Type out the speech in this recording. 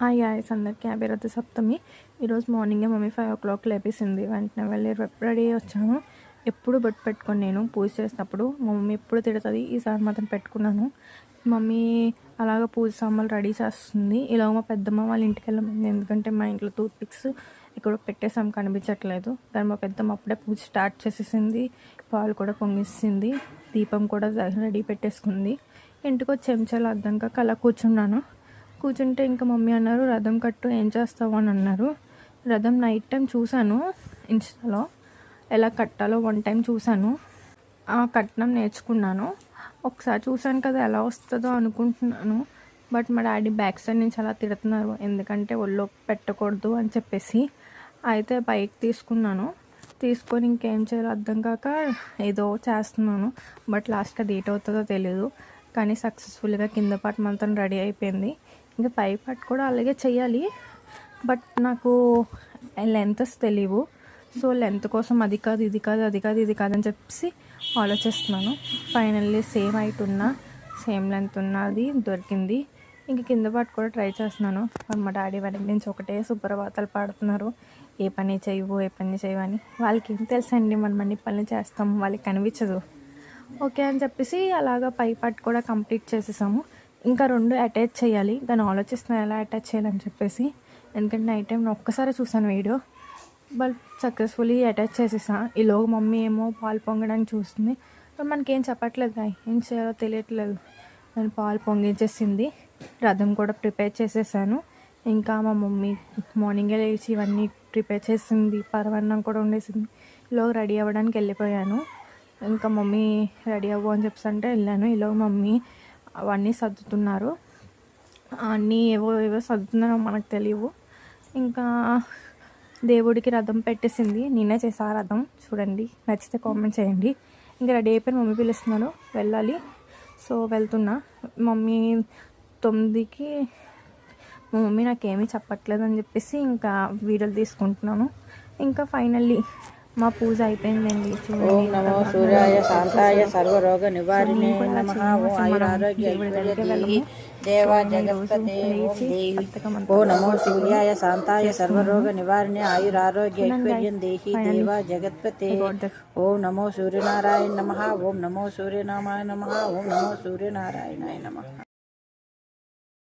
Guys అందరికీ happy Ratha Saptami. ఈరోజు మార్నింగే మమ్మీ 5 o'clock లేపేసింది. వెంటనే వెళ్ళి రెడీ అయ్యి వచ్చాను. ఎప్పుడు బొట్టు పెట్టుకొని నేను పూజ చేసినప్పుడు మా మమ్మీ ఎప్పుడు తిడుతుంది, ఈసారి మాత్రం పెట్టుకున్నాను. మమ్మీ అలాగ పూజ సామాన్లు రెడీ చేస్తుంది. ఇలా మా పెద్దమ్మ వాళ్ళ ఇంటికి వెళ్ళమంది, ఎందుకంటే మా ఇంట్లో టూత్ పిక్స్ ఎక్కడో పెట్టేసాం కనిపించట్లేదు. కానీ మా పెద్దమ్మ అప్పుడే పూజ స్టార్ట్ చేసేసింది. పాలు కూడా పొంగిస్తుంది, దీపం కూడా రెడీ పెట్టేసుకుంది. ఇంటికి వచ్చి చెంచాలు అద్దాక అలా కూర్చుంటే ఇంకా మమ్మీ అన్నారు, రథం కట్టు ఏం చేస్తావు అని అన్నారు. రథం నైట్ టైం చూశాను ఇన్స్టాలో, ఎలా కట్టాలో 1 time చూశాను. కట్నం నేర్చుకున్నాను. ఒకసారి చూశాను కదా, ఎలా వస్తుందో అనుకుంటున్నాను. బట్ మా డాడీ బ్యాక్ సైడ్ నుంచి అలా తిడుతున్నారు, ఎందుకంటే ఒళ్ళో పెట్టకూడదు అని చెప్పేసి. అయితే బైక్ తీసుకొని ఇంకేం చేయాలో అర్థం కాక ఏదో చేస్తున్నాను. బట్ లాస్ట్గా అది ఏట్ అవుతుందో తెలీదు. కానీ సక్సెస్ఫుల్గా కింద పార్ట్ మొత్తం రెడీ అయిపోయింది. ఇంకా పై పార్ట్ కూడా అలాగే చెయ్యాలి, బట్ నాకు లెంత్స్ తెలియవు. సో లెంత్ కోసం అది కాదు ఇది కాదు అని చెప్పేసి ఆలోచిస్తున్నాను. ఫైనల్లీ సేమ్ హైట్ ఉన్న సేమ్ లెంత్ ఉన్నది దొరికింది. ఇంక కింద పార్ట్ కూడా ట్రై చేస్తున్నాను. మా డాడీ వెనక నుంచి ఒకటే సుప్రభాతాలు పాడుతున్నారు, ఏ పని చేయవు అని. వాళ్ళకి ఏం తెలుసండి, మనం అన్ని పనులు చేస్తాము, వాళ్ళకి కనిపించదు. ఓకే అని చెప్పేసి అలాగా పై పార్ట్ కూడా కంప్లీట్ చేసేసాము. ఇంకా 2 అటాచ్ చేయాలి. దాన్ని ఆలోచిస్తున్నాను ఎలా అటాచ్ చేయాలని చెప్పేసి, ఎందుకంటే నైట్ టైం నేను ఒక్కసారి చూసాను వీడియో. బట్ సక్సెస్ఫుల్లీ అటాచ్ చేసేసా. ఈలోగా మమ్మీ ఏమో పాలు పొంగడానికి చూస్తుంది, మనకేం చెప్పట్లేదు, ఏం చేయాలో తెలియట్లేదు. నేను పాలు పొంగించేసింది, రథం కూడా ప్రిపేర్ చేసేసాను. ఇంకా మా మమ్మీ మార్నింగే లేచి ఇవన్నీ ప్రిపేర్ చేసింది, పరవన్నం కూడా వండేసింది. ఈలోగా రెడీ అవ్వడానికి వెళ్ళిపోయాను. ఇంకా మమ్మీ రెడీ అవ్వు అని చెప్పేసి అంటే వెళ్ళాను. ఈలోగా మమ్మీ అవన్నీ సర్దుతున్నారు, అన్నీ ఏవో సర్దుతున్నారో మనకు తెలియవు. ఇంకా దేవుడికి రథం పెట్టేసింది, నేనే చేసా రథం. చూడండి, నచ్చితే కామెంట్ చేయండి. ఇంకా రెడీ అయిపోయిన మమ్మీ పిలుస్తున్నాను, వెళ్ళాలి. సో వెళ్తున్నా. మమ్మీ 9కి మా మమ్మీ నాకేమీ చెప్పట్లేదు అని చెప్పేసి ఇంకా వీడియోలు తీసుకుంటున్నాను. ఇంకా ఫైనల్లీ మా పూజ అయిపోయిందండి. ఓం నమో సూర్యాయ శాంతాయ సర్వరోగ నివారిణే నమః. ఓం ఆయురారోగ్య ఐశ్వర్యదేహి దేవా జగత్పతే ఓం నమో సూర్యాయ శాంతాయ సర్వరోగ నివారిణే ఆయురారోగ్య ఐశ్వర్యం దేహి దేవా జగత్పతే. ఓం నమో సూర్యనారాయణ నమః. ఓం నమో సూర్యనామాయ నమః. ఓం నమో సూర్యనారాయణాయ నమః.